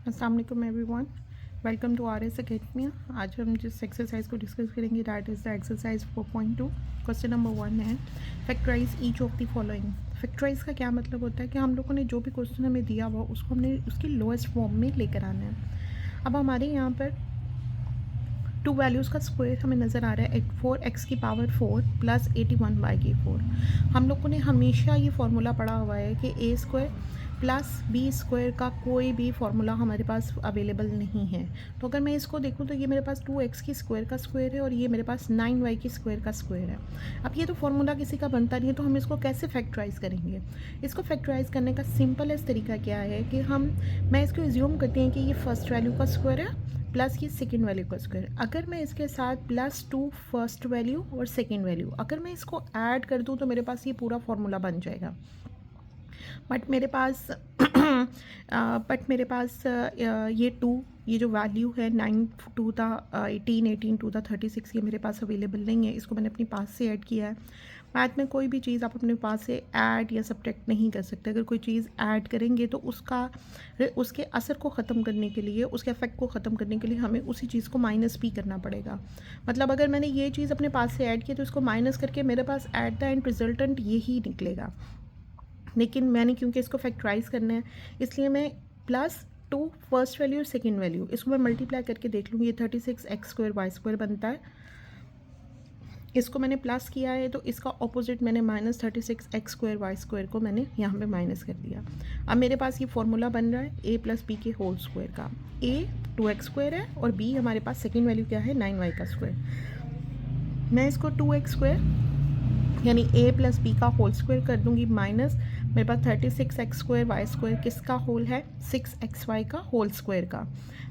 अस्सलाम वालेकुम everyone, welcome to R S academy. आज हम जिस एक्सरसाइज को डिस्कस करेंगे that is the exercise 4.2। Question number 1 है factorise each of the following. Factorise का क्या मतलब होता है कि हम लोगों ने जो भी क्वेश्चन हमें दिया हुआ उसको हमने उसकी लोएस्ट फॉर्म में लेकर आना है। अब हमारे यहाँ पर टू वैल्यूज़ का स्क्वायर हमें नज़र आ रहा है 4x की पावर 4 प्लस 81y की 4। हम लोगों ने हमेशा ये फार्मूला पढ़ा हुआ है कि ए स्क्वायर प्लस बी स्क्वायर का कोई भी फार्मूला हमारे पास अवेलेबल नहीं है। तो अगर मैं इसको देखूँ तो ये मेरे पास 2x की स्क्वायर का स्क्वायर है और ये मेरे पास 9y की स्क्वायर का स्क्वायर है। अब ये तो फार्मूला किसी का बनता नहीं है, तो हम इसको कैसे फैक्टराइज करेंगे? इसको फैक्टराइज करने का सिंपलेस्ट तरीका क्या है कि मैं इसको एज्यूम करती हूँ कि ये फर्स्ट वैल्यू का स्क्वायर है प्लस ये सेकेंड वैल्यू का स्क्वायर। अगर मैं इसके साथ +2 फर्स्ट वैल्यू और सेकेंड वैल्यू अगर मैं इसको ऐड कर दूँ तो मेरे पास ये पूरा फार्मूला बन जाएगा। बट मेरे पास ये 2, ये जो वैल्यू है 9 टू था 18, 18 टू था 36, ये मेरे पास अवेलेबल नहीं है। इसको मैंने अपने पास से ऐड किया है। मैथ में कोई भी चीज़ आप अपने पास से ऐड या सब्ट्रैक्ट नहीं कर सकते। अगर कोई चीज़ ऐड करेंगे तो उसके असर को ख़त्म करने के लिए, उसके इफेक्ट को ख़त्म करने के लिए हमें उसी चीज़ को माइनस भी करना पड़ेगा। मतलब अगर मैंने ये चीज़ अपने पास से ऐड की तो इसको माइनस करके मेरे पास एट द एंड रिजल्टेंट यही निकलेगा। लेकिन मैंने क्योंकि इसको फैक्टराइज करना है इसलिए मैं +2 फर्स्ट वैल्यू और सेकेंड वैल्यू इसको मैं मल्टीप्लाई करके देख लूँगी। ये 36x² y² बनता है। इसको मैंने प्लस किया है तो इसका ऑपोजिट मैंने -36x² y² को मैंने यहाँ पे माइनस कर दिया। अब मेरे पास ये फॉर्मूला बन रहा है a + b के होल स्क्वायर का। a 2x² है और b हमारे पास सेकेंड वैल्यू क्या है 9y का स्क्वायर। मैं इसको 2x² यानी a + b का होल स्क्वायर कर दूंगी माइनस मेरे पास 36x² y² किसका होल है 6xy का होल स्क्वायर का।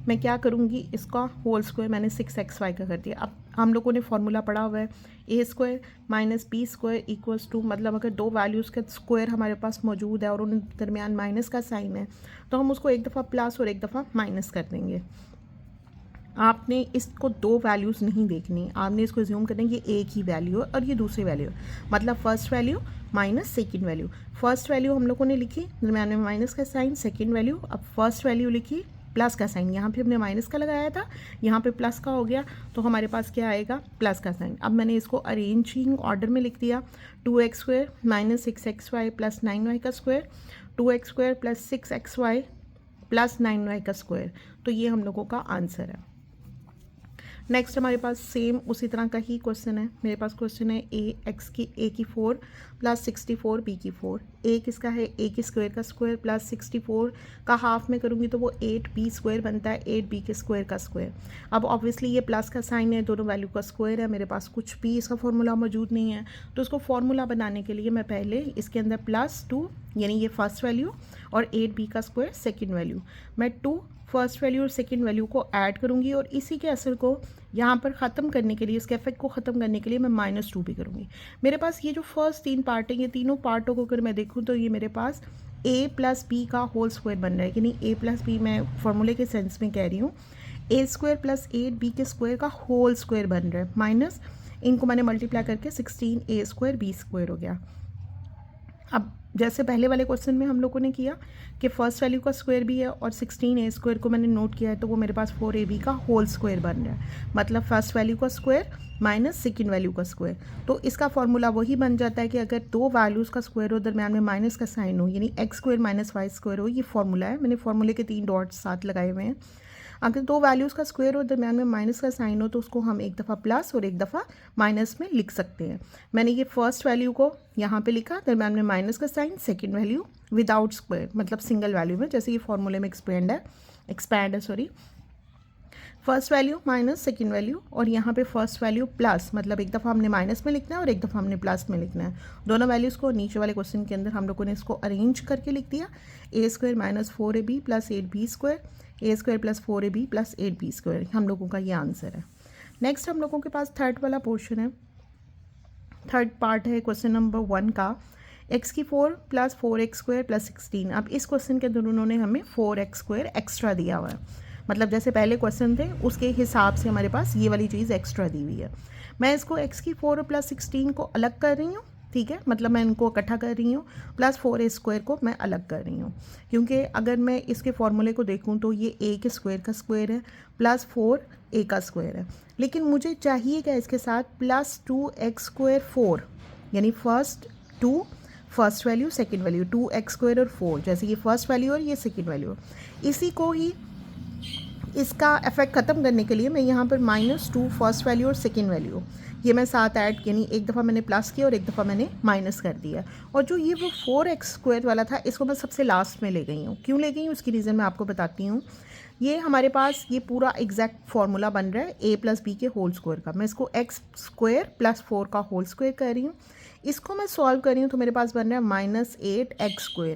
मैं क्या करूँगी, इसका होल स्क्वायर मैंने 6xy का कर दिया। अब हम लोगों ने फार्मूला पढ़ा हुआ है a² - b² = मतलब अगर दो वैल्यूज़ का स्क्वायर हमारे पास मौजूद है और उन दरमियान माइनस का साइन है तो हम उसको एक दफ़ा प्लस और एक दफ़ा माइनस कर देंगे। आपने इसको दो वैल्यूज़ नहीं देखनी, आपने इसको ज्यूम करना है कि एक ही वैल्यू है और ये दूसरी वैल्यू है। मतलब first value minus second value. First value हम लोगों ने लिखी दरम्यान में माइनस का साइन, सेकेंड वैल्यू अब फर्स्ट वैल्यू लिखी प्लस का साइन। यहाँ पे हमने माइनस का लगाया था, यहाँ पे प्लस का हो गया तो हमारे पास क्या आएगा प्लस का साइन। अब मैंने इसको अरेंजिंग ऑर्डर में लिख दिया 2x² - 6xy + 9y का स्क्वायर, 2x² + 6xy + 9y का स्क्वायर। तो ये हम लोगों का आंसर है। नेक्स्ट हमारे पास सेम उसी तरह का ही क्वेश्चन है। मेरे पास क्वेश्चन है a की 4 + 64 b की 4। a किसका है a की स्क्वायर का स्क्वायर प्लस 64 का हाफ में करूँगी तो वो 8b² बनता है, 8b के स्क्वायर का स्क्वायर। अब ऑब्वियसली ये प्लस का साइन है, दोनों वैल्यू का स्क्वायर है। मेरे पास कुछ भी इसका फॉर्मूला मौजूद नहीं है तो इसको फॉर्मूला बनाने के लिए मैं पहले इसके अंदर +2 यानी ये फर्स्ट वैल्यू और 8b का स्क्वायर सेकेंड वैल्यू, मैं 2 फर्स्ट वैल्यू और सेकेंड वैल्यू को ऐड करूँगी और इसी के असर को यहाँ पर ख़त्म करने के लिए, इसके इफेक्ट को ख़त्म करने के लिए मैं -2 भी करूँगी। मेरे पास ये जो फर्स्ट 3 पार्ट हैं, ये तीनों पार्टों को अगर मैं देखूँ तो ये मेरे पास a + b का होल स्क्वायर बन रहा है। यानी a + b मैं फॉर्मूले के सेंस में कह रही हूँ, a² + 8b के स्क्वायर का होल स्क्वायर बन रहा है माइनस इनको मैंने मल्टीप्लाई करके 16a² b² हो गया। अब जैसे पहले वाले क्वेश्चन में हम लोगों ने किया कि फर्स्ट वैल्यू का स्क्वायर भी है और 16a² को मैंने नोट किया है तो वो मेरे पास 4ab का होल स्क्वायर बन रहा है। मतलब फर्स्ट वैल्यू का स्क्वायर माइनस सेकेंड वैल्यू का स्क्वायर। तो इसका फॉर्मूला वही बन जाता है कि अगर दो वैल्यूज़ का स्क्वायर हो, दरम्यान में माइनस का साइन हो, यानी x² - y² हो। ये फॉर्मूला है, मैंने फॉर्मूले के 3 डॉट्स साथ लगाए हुए हैं। अगर दो वैल्यूज़ का स्क्वायर हो, दरम्यान में माइनस का साइन हो तो उसको हम एक दफ़ा प्लस और एक दफ़ा माइनस में लिख सकते हैं। मैंने ये फर्स्ट वैल्यू को यहाँ पे लिखा, दरम्यान में माइनस का sign, second value without square मतलब सिंगल वैल्यू में, जैसे ये फॉर्मूले में एक्सपेंड है first value minus second value और यहाँ पे फर्स्ट वैल्यू प्लस, मतलब एक दफ़ा हमने माइनस में लिखना है और एक दफ़ा हमने प्लस में लिखना है। दोनों वैल्यूज़ को नीचे वाले क्वेश्चन के अंदर हम लोगों ने इसको अरेंज करके लिख दिया। a² - 4ab + 8b², a² + 4ab + 8b², हम लोगों का ये आंसर है। नेक्स्ट हम लोगों के पास थर्ड वाला पोर्शन है, थर्ड पार्ट है क्वेश्चन नंबर 1 का। x की 4 + 4x² + 16। अब इस क्वेश्चन के अंदर उन्होंने हमें 4x² एक्स्ट्रा दिया हुआ है। मतलब जैसे पहले क्वेश्चन थे उसके हिसाब से हमारे पास ये वाली चीज़ एक्स्ट्रा दी हुई है। मैं इसको x की 4 + 16 को अलग कर रही हूँ ठीक है, मतलब मैं इनको इकट्ठा कर रही हूँ, प्लस 4a² को मैं अलग कर रही हूँ, क्योंकि अगर मैं इसके फॉर्मूले को देखूँ तो ये a के स्क्वायर का स्क्वायर है प्लस 4a का स्क्वायर है, लेकिन मुझे चाहिए क्या इसके साथ प्लस 2x² 4, यानी first value second value 2x² और 4, जैसे ये फर्स्ट वैल्यू और ये सेकंड वैल्यू। इसी को ही इसका इफेक्ट ख़त्म करने के लिए मैं यहाँ पर -2 फर्स्ट वैल्यू और सेकंड वैल्यू ये मैं साथ ऐड, यानी एक दफ़ा मैंने प्लस किया और एक दफ़ा मैंने माइनस कर दिया। और जो ये वो 4x² वाला था इसको मैं सबसे लास्ट में ले गई हूँ। क्यों ले गई हूँ उसकी रीज़न मैं आपको बताती हूँ। ये हमारे पास ये पूरा एग्जैक्ट फार्मूला बन रहा है a+b के होल स्क्वायर का। मैं इसको x² + 4 का होल स्क्वायर कर रही हूँ। इसको मैं सॉल्व कर रही हूँ तो मेरे पास बन रहा है -8x²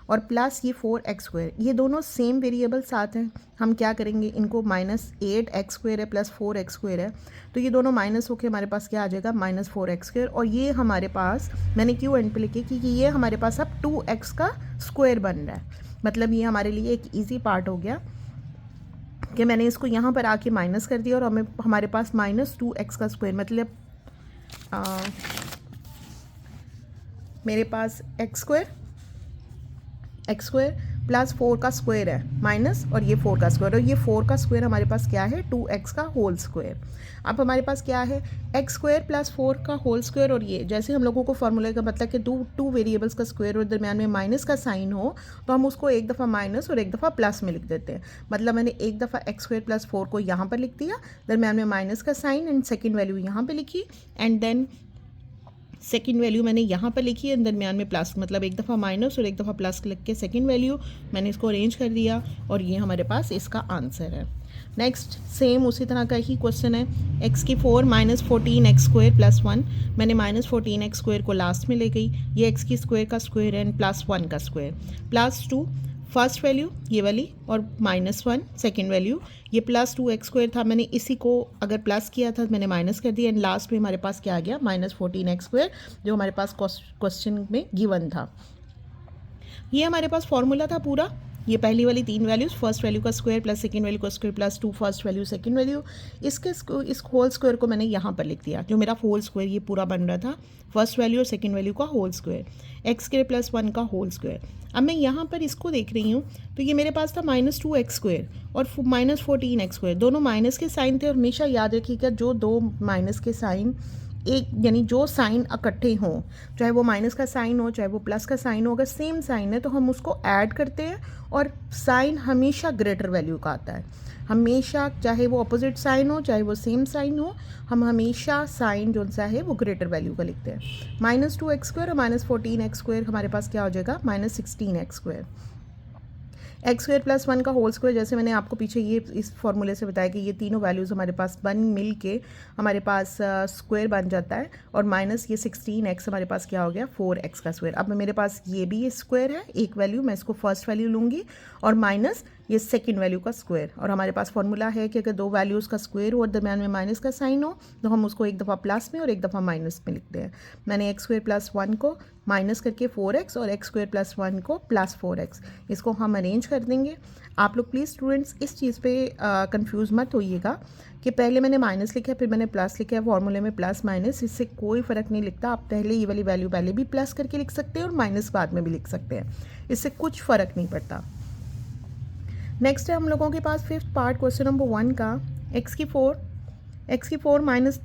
और प्लस ये 4x²। ये दोनों सेम वेरिएबल साथ हैं, हम क्या करेंगे इनको -8x² है प्लस 4x² है, तो ये दोनों माइनस होके हमारे पास क्या आ जाएगा -4x²। और ये हमारे पास मैंने क्यों एंड पे लिखे क्योंकि ये हमारे पास अब 2x का स्क्वायर बन रहा है। मतलब ये हमारे लिए एक ईजी पार्ट हो गया कि मैंने इसको यहाँ पर आके माइनस कर दिया और हमारे पास -2x का स्क्वायर, मतलब मेरे पास x² प्लस 4 का स्क्वायर है माइनस, और ये 4 का स्क्वायर, और ये 4 का स्क्वायर हमारे पास क्या है 2x का होल स्क्वायर। अब हमारे पास क्या है x² + 4 का होल स्क्वायर, और ये जैसे हम लोगों को फॉर्मूले का मतलब कि टू वेरिएबल्स का स्क्वायर और दरम्यान में माइनस का साइन हो तो हम उसको एक दफ़ा माइनस और एक दफ़ा प्लस में लिख देते हैं। मतलब मैंने एक दफ़ा x² + 4 को यहाँ पर लिख दिया, दरम्यान में माइनस का साइन एंड सेकेंड वैल्यू यहाँ पर लिखी, एंड देन सेकेंड वैल्यू मैंने यहाँ पर लिखी है, दरमियान में प्लस, मतलब एक दफ़ा माइनस और एक दफ़ा प्लस लिख के सेकेंड वैल्यू मैंने इसको अरेंज कर दिया, और ये हमारे पास इसका आंसर है। नेक्स्ट सेम उसी तरह का ही क्वेश्चन है, x⁴ - 14x² + 1। मैंने -14x² को लास्ट में ले गई, ये x² का स्क्वायर एंड +1 का स्क्वायर, +2 फर्स्ट वैल्यू ये वाली और -1 सेकेंड वैल्यू, ये +2x² था, मैंने इसी को अगर प्लस किया था मैंने माइनस कर दिया, एंड लास्ट में हमारे पास क्या आ गया -14x² जो हमारे पास क्वेश्चन में गिवन था। ये हमारे पास फॉर्मूला था पूरा, ये पहली वाली 3 वैल्यूज़, फर्स्ट वैल्यू का स्क्वायर प्लस सेकेंड वैल्यू का square +2 first value second value, इस होल स्क्वायर को मैंने यहाँ पर लिख दिया, जो मेरा होल स्क्वायर ये पूरा बन रहा था, फर्स्ट वैल्यू और सेकेंड वैल्यू का होल स्क्वायर, x² + 1 का होल स्क्वायर। अब मैं यहाँ पर इसको देख रही हूँ तो ये मेरे पास था -2x² और -14x², दोनों माइनस के साइन थे, और हमेशा याद रखिएगा जो दो माइनस के साइन एक, यानी जो साइन इकट्ठे हों, चाहे वो माइनस का साइन हो चाहे वो प्लस का साइन हो, अगर सेम साइन है तो हम उसको ऐड करते हैं, और साइन हमेशा ग्रेटर वैल्यू का आता है, हमेशा, चाहे वो अपोजिट साइन हो चाहे वो सेम साइन हो, हम हमेशा साइन जो सा है वो ग्रेटर वैल्यू का लिखते हैं। -2x² और -14x² हमारे पास क्या हो जाएगा -16x²। x² + 1 का होल स्क्वायर, जैसे मैंने आपको पीछे ये इस फॉर्मूले से बताया कि ये तीनों वैल्यूज़ हमारे पास मिल के हमारे पास स्क्वायर बन जाता है, और माइनस ये 16x हमारे पास क्या हो गया 4x का स्क्वायर। अब मेरे पास ये भी स्क्वायर है, एक वैल्यू मैं इसको फर्स्ट वैल्यू लूँगी, और माइनस ये सेकंड वैल्यू का स्क्वायर, और हमारे पास फॉर्मूला है कि अगर दो वैल्यूज़ का स्क्वायर हो और दरम्यान में माइनस का साइन हो तो हम उसको एक दफ़ा प्लस में और एक दफ़ा माइनस में लिखते हैं। मैंने x² + 1 को माइनस करके 4x और x² + 1 को +4x, इसको हम अरेंज कर देंगे। आप लोग प्लीज़ स्टूडेंट्स इस चीज़ पे कंफ्यूज मत होइएगा कि पहले मैंने माइनस लिखा है फिर मैंने प्लस लिखा है, फॉर्मूले में प्लस माइनस इससे कोई फ़र्क नहीं लिखता। आप पहले ये वाली वैल्यू पहले भी प्लस करके लिख सकते हैं और माइनस बाद में भी लिख सकते हैं, इससे कुछ फ़र्क नहीं पड़ता। नेक्स्ट है हम लोगों के पास फिफ्थ पार्ट क्वेश्चन नंबर 1 का, x⁴ -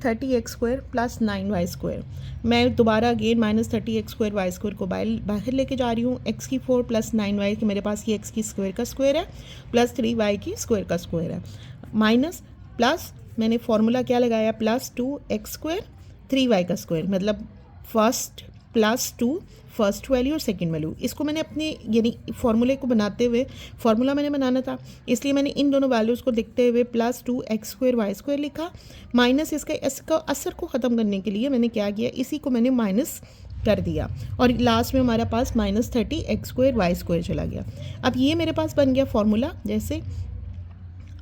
30x² + 9y²। मैं दोबारा अगेन -30x² y² को बाहर लेके जा रही हूँ। x⁴ + 9y कि मेरे पास ये x² का स्क्वायर है प्लस 3y² का स्क्वायर है, माइनस प्लस मैंने फॉर्मूला क्या लगाया +2x² 3y का स्क्वायर, मतलब फर्स्ट +2 फर्स्ट वैल्यू और सेकंड वैल्यू। इसको मैंने अपने यानी फार्मूले को बनाते हुए, फार्मूला मैंने बनाना था इसलिए मैंने इन दोनों वैल्यूज़ को देखते हुए +2x² y² लिखा, माइनस इसका असर को ख़त्म करने के लिए मैंने क्या किया, इसी को मैंने माइनस कर दिया, और लास्ट में हमारा पास -30x² y² चला गया। अब ये मेरे पास बन गया फार्मूला। जैसे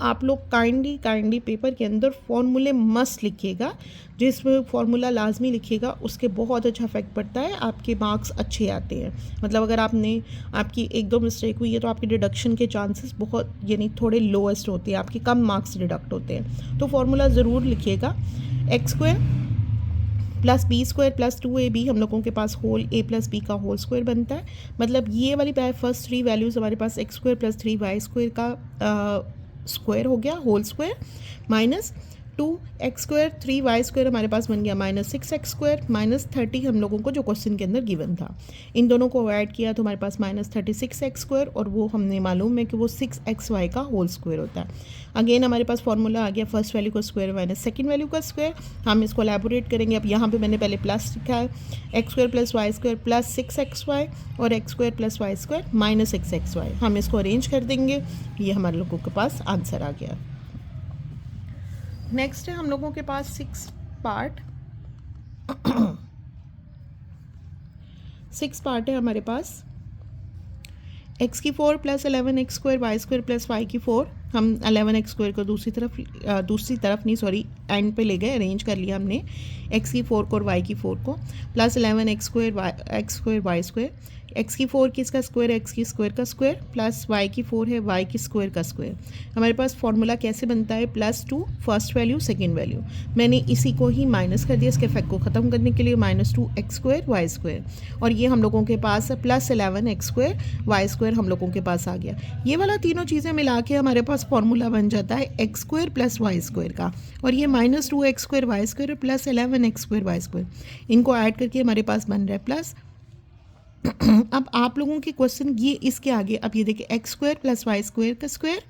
आप लोग काइंडली पेपर के अंदर फॉर्मूले मस्ट लिखिएगा, जिसमें फार्मूला लाजमी लिखिएगा, उसके बहुत अच्छा इफेक्ट पड़ता है, आपके मार्क्स अच्छे आते हैं। मतलब अगर आपकी एक दो मिस्टेक हुई है तो आपके डिडक्शन के चांसेस बहुत यानी थोड़े लोएस्ट होते हैं, आपके कम मार्क्स डिडक्ट होते हैं। तो फार्मूला ज़रूर लिखिएगा, x² plus B square plus 2ab हम लोगों के पास होल a प्लस बी का होल स्क्वायर बनता है। मतलब ये वाली फर्स्ट 3 वैल्यूज़ हमारे पास X square plus 3y square का स्क्वायर हो गया, whole square, minus 2x square 3y square हमारे पास बन गया माइनस 6x स्क्वायर माइनस 30 हम लोगों को जो क्वेश्चन के अंदर गिवन था। इन दोनों को ऐड किया तो हमारे पास माइनस 36x स्क्वायर, और वो हमने मालूम है कि वो 6xy का होल स्क्वायर होता है। अगेन हमारे पास फॉर्मूला आ गया फर्स्ट वैल्यू का स्क्वायर माइनस सेकंड वैल्यू का स्क्वायर। हम इसको एलैबोरेट करेंगे। अब यहाँ पे मैंने पहले प्लस लिखा है, x square plus y square plus 6xy और x square plus y square minus 6xy। हम इसको अरेंज कर देंगे, ये हमारे लोगों के पास आंसर आ गया। नेक्स्ट है हम लोगों के पास 6 पार्ट 6 पार्ट है हमारे पास। x की 4 plus 11x square Y square plus y की 4। हम 11x स्क्वायर को दूसरी तरफ नहीं सॉरी एंड पे ले गए, अरेंज कर लिया हमने x की 4 को और y की 4 को, plus 11x square Y square, x की 4 किसका स्क्वायर है, x की स्क्वायर का स्क्वायर, प्लस y की 4 है y की स्क्वायर का स्क्वायर। हमारे पास फॉर्मूला कैसे बनता है, +2 फर्स्ट वैल्यू सेकेंड वैल्यू। मैंने इसी को ही माइनस कर दिया इसके इफेक्ट को ख़त्म करने के लिए, -2x स्क्वायर वाई स्क्वायर, और ये हम लोगों के पास plus 11x square Y square हम लोगों के पास आ गया। ये वाला तीनों चीज़ें मिला के हमारे पास फॉर्मूला बन जाता है x square plus y square का, और ये -2x square Y square plus 11x square Y square, इनको ऐड करके हमारे पास बन रहा है प्लस। अब आप लोगों के क्वेश्चन ये इसके आगे, अब ये देखिए x square plus y square का स्क्वायर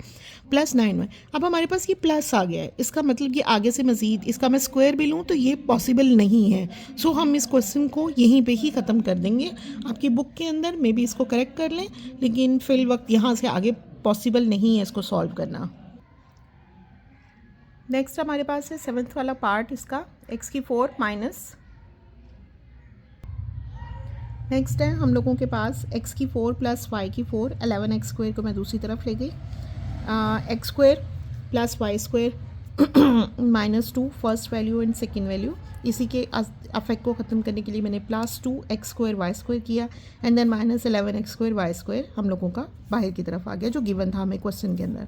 प्लस 9y। अब हमारे पास ये प्लस आ गया है, इसका मतलब ये आगे से मज़ीद इसका मैं स्क्वायर भी लूँ तो ये पॉसिबल नहीं है। सो हम इस क्वेश्चन को यहीं पे ही ख़त्म कर देंगे। आपकी बुक के अंदर मे बी इसको करेक्ट कर लें, लेकिन फिल वक्त यहाँ से आगे पॉसिबल नहीं है इसको सॉल्व करना। नेक्स्ट हमारे पास है 7th वाला पार्ट इसका, एक्स की 4 माइनस। नेक्स्ट है हम लोगों के पास x की 4 प्लस वाई की 4, 11x स्क्वायर को मैं दूसरी तरफ ले गई, x square plus y square -2 first value and second value. इसी के अफेक्ट को ख़त्म करने के लिए मैंने +2x स्क्वायर वाई स्क्वायर किया, and then -11x square Y square हम लोगों का बाहर की तरफ आ गया जो गिवन था हमें क्वेश्चन के अंदर।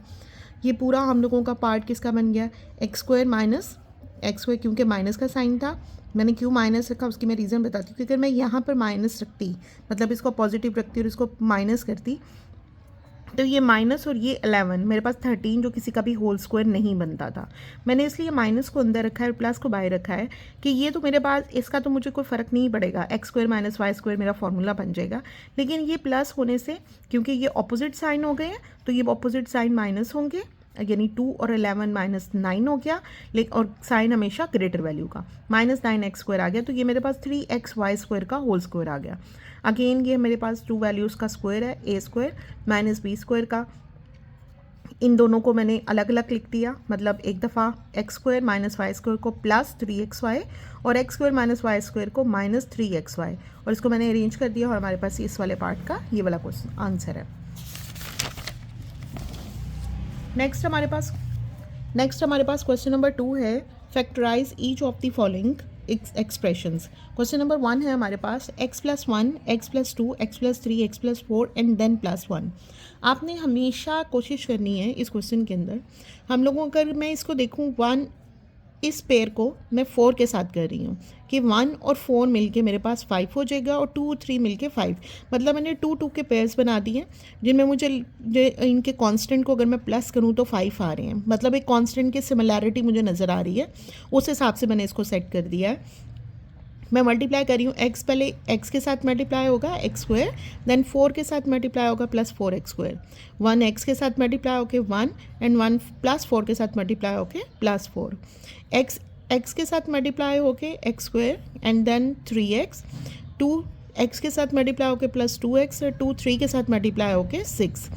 ये पूरा हम लोगों का पार्ट किसका बन गया, x square minus x square, क्योंकि माइनस का साइन था। मैंने क्यों माइनस रखा उसकी मैं रीज़न बताती हूँ, क्योंकि अगर मैं यहाँ पर माइनस रखती, मतलब इसको पॉजिटिव रखती और इसको माइनस करती, तो ये माइनस और ये 11 मेरे पास 13 जो किसी का भी होल स्क्वायर नहीं बनता था। मैंने इसलिए माइनस को अंदर रखा है और प्लस को बाहर रखा है कि ये तो मेरे पास इसका तो मुझे कोई फ़र्क नहीं पड़ेगा, x square minus y square मेरा फॉर्मूला बन जाएगा। लेकिन ये प्लस होने से, क्योंकि ये ऑपोजिट साइन हो गए हैं, तो ये ऑपोजिट साइन माइनस होंगे, यानी 2 और 11 -9 हो गया, लेकिन और साइन हमेशा ग्रेटर वैल्यू का, -9x स्क्वायर आ गया। तो ये मेरे पास 3xy स्क्वायर का होल स्क्वायर आ गया। अगेन ये मेरे पास 2 वैल्यूज़ का स्क्वायर है, a square minus b square का। इन दोनों को मैंने अलग अलग लिख दिया, मतलब एक दफ़ा x square minus y square को प्लस 3xy और x square minus y square को -3xy, और इसको मैंने अरेंज कर दिया और हमारे पास इस वाले पार्ट का ये वाला क्वेश्चन आंसर है। नेक्स्ट हमारे पास क्वेश्चन नंबर 2 है, factorise each of the following expressions. Question number 1 है हमारे पास x + 1 x + 2 x + 3 x + 4 and then +1। आपने हमेशा कोशिश करनी है इस क्वेश्चन के अंदर, हम लोगों अगर मैं इसको देखूँ 1 इस पेयर को मैं 4 के साथ कर रही हूँ कि 1 और 4 मिलके मेरे पास 5 हो जाएगा और 2 और 3 मिलके 5, मतलब मैंने 2 के पेयर्स बना दिए जिनमें मुझे इनके कांस्टेंट को अगर मैं प्लस करूँ तो 5 आ रहे हैं, मतलब एक कांस्टेंट की सिमिलैरिटी मुझे नज़र आ रही है, उस हिसाब से मैंने इसको सेट कर दिया है। मैं मल्टीप्लाई कर रही हूँ, x पहले x के साथ मल्टीप्लाई होगा एक्स स्क्वायर, देन 4 के साथ मल्टीप्लाई होगा प्लस 4x स्क्वायर, 1 x के साथ मल्टीप्लाई होके 1 एंड 1 प्लस 4 के साथ मल्टीप्लाई होके +4, x के साथ मल्टीप्लाई होके x square and then 3x, 2 x के साथ मल्टीप्लाई होके प्लस 2x और 2 3 के साथ मल्टीप्लाई होके 6।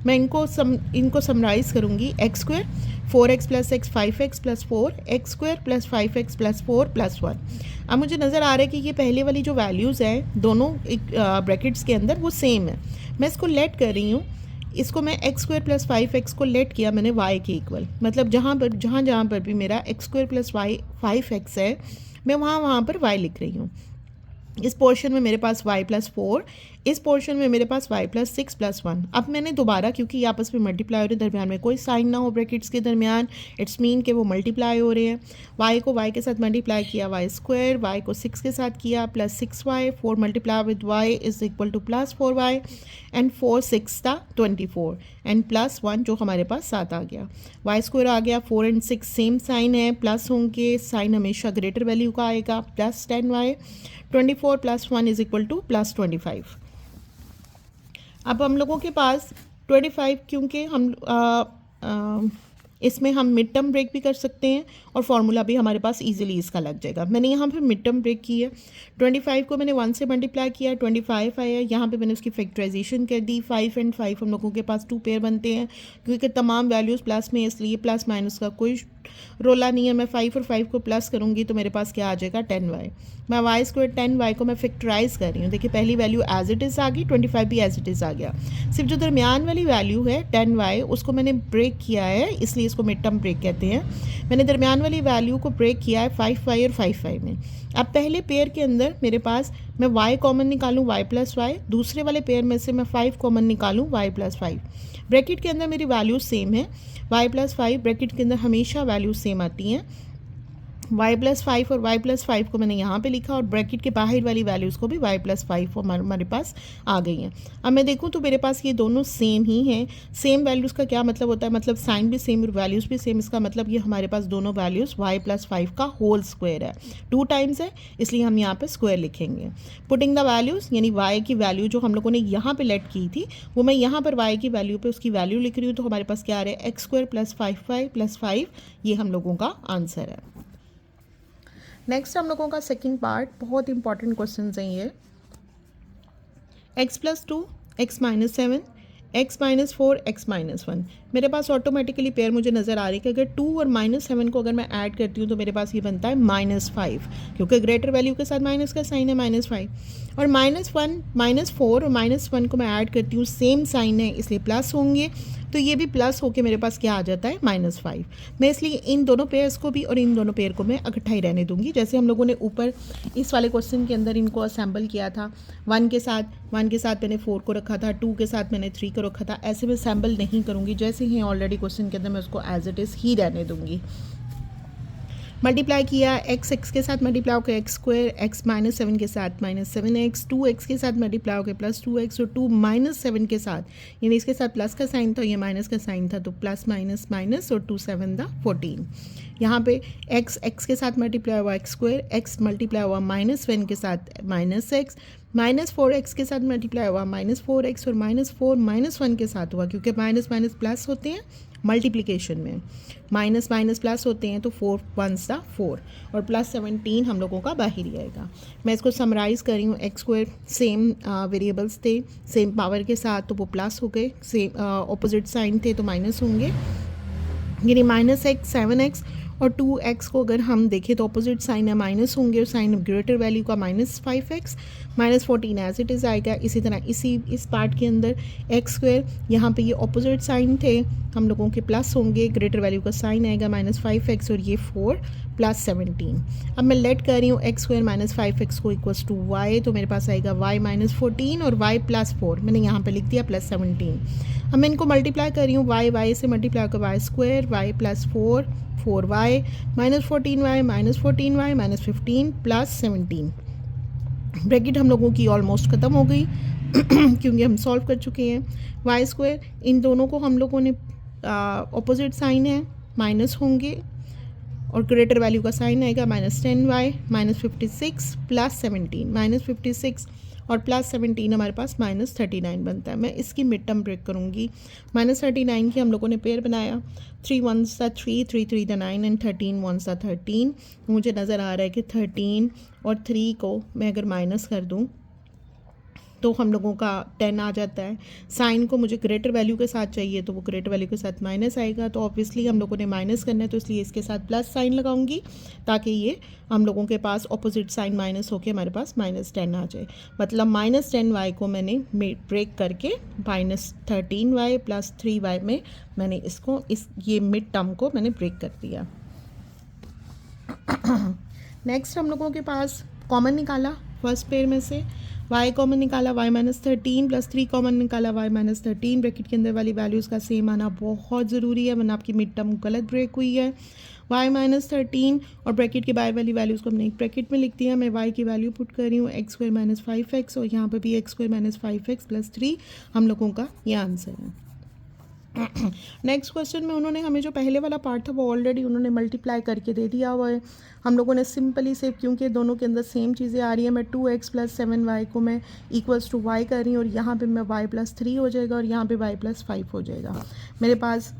मैं इनको समराइज़ करूँगी, x square 4x + x 5x + 4 x square plus 5x + 4 +1। अब मुझे नज़र आ रहा है कि ये पहले वाली जो वैल्यूज़ हैं दोनों ब्रैकेट्स के अंदर वो सेम है। मैं इसको लेट कर रही हूँ, इसको मैं x स्क्वायर प्लस 5x को लेट किया मैंने y के इक्वल, मतलब जहाँ पर भी मेरा x स्क्वायर प्लस 5x है मैं वहाँ पर y लिख रही हूँ। इस पोर्शन में मेरे पास y + 4 इस पोर्शन में मेरे पास y प्लस 6 प्लस 1। अब मैंने दोबारा, क्योंकि ये आपस में मल्टीप्लाई हो रहे हैं, दरमियान में कोई साइन ना हो ब्रैकेट्स के दरमियान, इट्स मीन कि वो मल्टीप्लाई हो रहे हैं। y को y के साथ मल्टीप्लाई किया y स्क्वायर, y को 6 के साथ किया plus 6y, 4 multiply with y is equal two plus 4y and 4 6 था 24 एंड प्लस 1 जो हमारे पास 7 आ गया। y स्क्वायर आ गया, 4 एंड 6 सेम साइन है, प्लस होंगे, साइन हमेशा ग्रेटर वैल्यू का आएगा, plus 10y, 24 plus 1 is equal two plus 25। अब हम लोगों के पास 25, क्योंकि हम इसमें हम मिड टर्म ब्रेक भी कर सकते हैं और फार्मूला भी हमारे पास इजीली इसका लग जाएगा। मैंने यहाँ पे मिड टर्म ब्रेक की है, 25 को मैंने 1 से मल्टीप्लाई किया, 25 आया, यहाँ पे मैंने उसकी फैक्टराइजेशन कर दी। 5 एंड 5 हम लोगों के पास 2 पेयर बनते हैं, क्योंकि तमाम वैल्यूज़ प्लस में, इसलिए प्लस माइनस का कोई रोला नहीं है। मैं 5 और 5 को प्लस करूँगी तो मेरे पास क्या आ जाएगा 10y। मैं y स्क्वायर 10y को मैं फैक्टराइज कर रही हूँ। देखिए पहली वैल्यू एज इट इज़ आ गई, 25 भी एज इट इज़ आ गया। सिर्फ जो दरमियान वाली वैल्यू है 10y उसको मैंने ब्रेक किया है, इसलिए इसको मिड टर्म ब्रेक कहते हैं। मैंने दरमियान वाली वैल्यू को ब्रेक किया है 5y और 5y में। अब पहले पेयर के अंदर मेरे पास मैं y कॉमन निकालूँ y प्लस y, दूसरे वाले पेयर में से मैं 5 कॉमन निकालूँ y प्लस 5। ब्रैकेट के अंदर मेरी वैल्यूज सेम है, y प्लस 5 ब्रैकेट के अंदर हमेशा वैल्यूज सेम आती हैं। y प्लस 5 और y प्लस 5 को मैंने यहाँ पे लिखा और ब्रैकेट के बाहर वाली वैल्यूज़ को भी y प्लस 5 हमारे पास आ गई हैं। अब मैं देखूँ तो मेरे पास ये दोनों सेम ही हैं। सेम वैल्यूज़ का क्या मतलब होता है, मतलब साइन भी सेम और वैल्यूज़ भी सेम। इसका मतलब ये हमारे पास दोनों वैल्यूज़ y प्लस 5 का होल स्क्वायर है, 2 टाइम्स है, इसलिए हम यहाँ पर स्क्वायर लिखेंगे। पुटिंग द वैल्यूज़, यानी y की वैल्यू जो हम लोगों ने यहाँ पर लेट की थी वो मैं यहाँ पर y की वैल्यू पर उसकी वैल्यू लिख रही हूँ। तो हमारे पास क्या आ रहा है, x square plus 5y plus 5, ये हम लोगों का आंसर है। नेक्स्ट हम लोगों का सेकंड पार्ट, बहुत इंपॉर्टेंट क्वेश्चन हैं ये। x plus 2, x minus 7, x minus 4, x minus 1। मेरे पास ऑटोमेटिकली पेयर मुझे नज़र आ रही है कि अगर 2 और माइनस 7 को अगर मैं ऐड करती हूँ तो मेरे पास ये बनता है -5, क्योंकि ग्रेटर वैल्यू के साथ माइनस का साइन है -5। और -1, -4 और -1 को मैं ऐड करती हूँ, सेम साइन है इसलिए प्लस होंगे, तो ये भी प्लस होके मेरे पास क्या आ जाता है -5। मैं इसलिए इन दोनों पेयर्स को भी और इन दोनों पेयर को मैं इकट्ठा ही रहने दूंगी। जैसे हम लोगों ने ऊपर इस वाले क्वेश्चन के अंदर इनको असेंबल किया था, 1 के साथ मैंने 4 को रखा था, 2 के साथ मैंने 3 को रखा था। ऐसे मैं असेंबल नहीं करूँगी, जैसे ही ऑलरेडी क्वेश्चन के अंदर मैं उसको एज इट इज़ ही रहने दूँगी। मल्टीप्लाई किया, x के साथ मल्टीप्लाई होकर एक्स स्क्वायर, x माइनस 7 के साथ -7x, 2x के साथ मल्टीप्लाई होकर प्लस 2x और 2 माइनस 7 के साथ, यानी इसके साथ प्लस का साइन था, ये माइनस का साइन था, तो प्लस माइनस माइनस और 2 7 था 14। यहाँ पे x के साथ मल्टीप्लाई हुआ एक्स स्क्वायर, x मल्टीप्लाई हुआ -1 के साथ -x, -4x के साथ मल्टीप्लाई हुआ -4x और -4 -1 के साथ हुआ, क्योंकि माइनस माइनस प्लस होते हैं मल्टीप्लिकेशन में, माइनस माइनस प्लस होते हैं, तो 4 1 था 4 और प्लस 17 हम लोगों का बाहर ही आएगा। मैं इसको समराइज़ कर रही हूँ, एक्स स्क्वायर सेम वेरिएबल्स थे, सेम पावर के साथ, तो वो प्लस हो गए, सेम ऑपोजिट साइन थे तो माइनस होंगे, यानी -x 7x और 2x को अगर हम देखें तो अपोजिट साइन है, माइनस होंगे और साइन ग्रेटर वैल्यू का -5x, -14 एज इट इज़ आएगा। इसी तरह इस पार्ट के अंदर एक्स स्क्वायर, यहाँ पे ये अपोजिट साइन थे, हम लोगों के प्लस होंगे, ग्रेटर वैल्यू का साइन आएगा -5x और ये 4 प्लस 17। अब मैं लेट कर रही हूँ एक्स स्क्वायर -5x को इक्वल्स टू y, तो मेरे पास आएगा y -14 और y प्लस 4, मैंने यहाँ पे लिख दिया प्लस 17। अब मैं इनको मल्टीप्लाई कर रही हूँ, y से मल्टीप्लाई कर y square, y plus 4 4y -14y -15 plus 17। Bracket हम लोगों की ऑलमोस्ट ख़त्म हो गई क्योंकि हम सॉल्व कर चुके हैं। y स्क्वायर, इन दोनों को हम लोगों ने ऑपोजिट साइन है, माइनस होंगे और ग्रेटर वैल्यू का साइन आएगा -10y -56 प्लस 17, -56 और प्लस 17 हमारे पास -39 बनता है। मैं इसकी मिड टर्म ब्रेक करूँगी। -39 की हम लोगों ने पेयर बनाया, 3 1s 3, 3 3 9 एंड 13 1s 13। मुझे नज़र आ रहा है कि 13 और 3 को मैं अगर माइनस कर दूँ तो हम लोगों का 10 आ जाता है। साइन को मुझे ग्रेटर वैल्यू के साथ चाहिए, तो वो ग्रेटर वैल्यू के साथ माइनस आएगा, तो ऑब्वियसली हम लोगों ने माइनस करना है, तो इसलिए इसके साथ प्लस साइन लगाऊंगी ताकि ये हम लोगों के पास ऑपोजिट साइन माइनस होके हमारे पास -10 आ जाए। मतलब -10y को मैंने ब्रेक करके -13y प्लस 3y में मैंने इसको ये मिड टर्म को मैंने ब्रेक कर दिया। नेक्स्ट हम लोगों के पास कॉमन निकाला फर्स्ट पेयर में से, y कॉमन निकाला y -13 प्लस 3 कॉमन निकाला y -13, ब्रैकेट के अंदर वाली वैल्यूज़ का सेम आना बहुत ज़रूरी है, वरना आपकी मिड टर्म गलत ब्रेक हुई है। y -13 और ब्रैकेट के बाहर वाली वैल्यूज़ को हमने एक ब्रैकेट में लिख दिया। मैं y की वैल्यू पुट कर रही हूँ x² - 5x और यहाँ पर भी x² - 5x + 3 हम लोगों का ये आंसर है। नेक्स्ट क्वेश्चन में उन्होंने हमें जो पहले वाला पार्ट था वो ऑलरेडी उन्होंने मल्टीप्लाई करके दे दिया हुआ है। हम लोगों ने सिंपली से, क्योंकि दोनों के अंदर सेम चीज़ें आ रही है, मैं 2x + 7y को मैं इक्वल्स टू y कर रही हूँ और यहाँ पे मैं y + 3 हो जाएगा और यहाँ पे y + 5 हो जाएगा। मेरे पास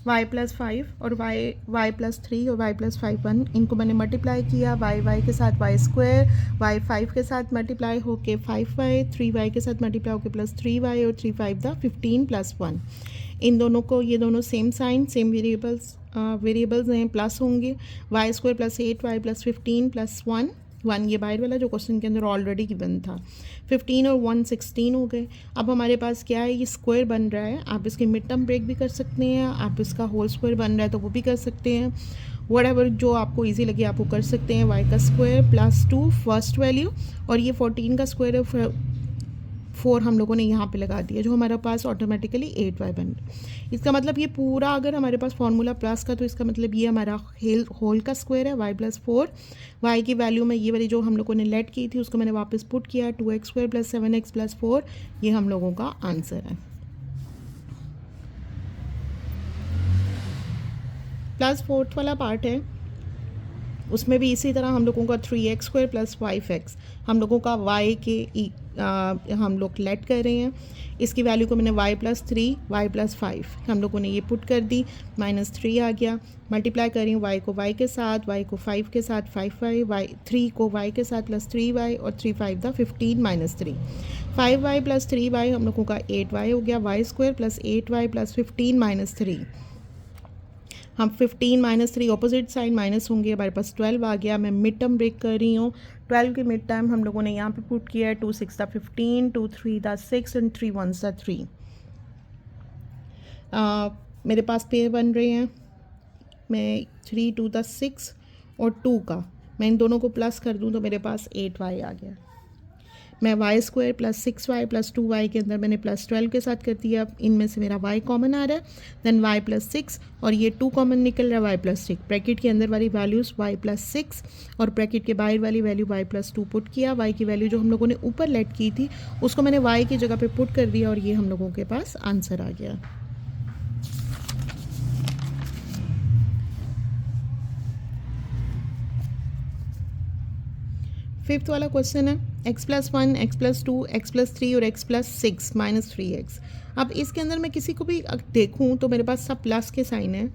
y + 5 और y + 3 और y + 5 1, इनको मैंने मल्टीप्लाई किया। y के साथ y², y 5 के साथ मल्टीप्लाई होके 5y, 3y के साथ मल्टीप्लाई होके +3y और 3 5 द 15 + 1। इन दोनों को, ये दोनों सेम साइन सेम वेरिएबल्स हैं, प्लस होंगे। y² + 8y + 15 + 1 ये बाहर वाला जो क्वेश्चन के अंदर ऑलरेडी गिवन था। 15 और 1 16 हो गए। अब हमारे पास क्या है, ये स्क्वायर बन रहा है। आप इसकी मिड टर्म ब्रेक भी कर सकते हैं, आप इसका होल स्क्वायर बन रहा है तो वो भी कर सकते हैं। व्हाटएवर जो आपको इजी लगे आप वो कर सकते हैं। y का स्क्वायर +2 फर्स्ट वैल्यू और ये 14 का स्क्वायर 4 हम लोगों ने यहाँ पे लगा दिया, जो हमारे पास ऑटोमेटिकली 8y बन रहा है। इसका मतलब ये पूरा अगर हमारे पास फॉर्मूला प्लस का, तो इसका मतलब ये हमारा होल का स्क्वायर है y + 4। y की वैल्यू में ये वाली जो हम लोगों ने लेट की थी उसको मैंने वापस पुट किया, 2x² + 7x + 4, ये हम लोगों का आंसर है। प्लस 4th वाला पार्ट है, उसमें भी इसी तरह हम लोगों का 3x² + 5x, हम लोगों का y के हम लोग लेट कर रहे हैं। इसकी वैल्यू को मैंने y + 3 y + 5 हम लोगों ने ये पुट कर दी, -3 आ गया। मल्टीप्लाई कर रही हूँ y को y के साथ, y को 5 के साथ 5y, y 3 को y के साथ +3y और 3 5 द 15 - 3, 5y + 3y हम लोगों का 8y हो गया। y² + 8y + 15 - 3, हम 15 - 3 ऑपोजिट साइड माइनस होंगे, हमारे पास 12 आ गया। मैं मिड टर्म ब्रेक कर रही हूँ। 12 की मिड टर्म हम लोगों ने यहाँ पे पुट किया है, 2 6 द 15, 2 3 द 6 एंड 3 1 द 3। मेरे पास पेयर बन रहे हैं, मैं 3 2 द 6 और 2 का मैं इन दोनों को प्लस कर दूँ तो मेरे पास 8y आ गया। मैं y² + 6y + 2y के अंदर मैंने +12 के साथ कर दिया। इनमें से मेरा y कॉमन आ रहा है, देन y + 6 और ये 2 कॉमन निकल रहा है, y + 6। ब्रैकेट के अंदर वाली वैल्यूज़ y + 6 और ब्रैकेट के बाहर वाली वैल्यू y + 2 पुट किया। y की वैल्यू जो हम लोगों ने ऊपर लेट की थी उसको मैंने y की जगह पे पुट कर दिया और ये हम लोगों के पास आंसर आ गया। फिफ्थ वाला क्वेश्चन है, x + 1 x + 2 x + 3 और x + 6 - 3x। अब इसके अंदर मैं किसी को भी देखूं तो मेरे पास सब प्लस के साइन है।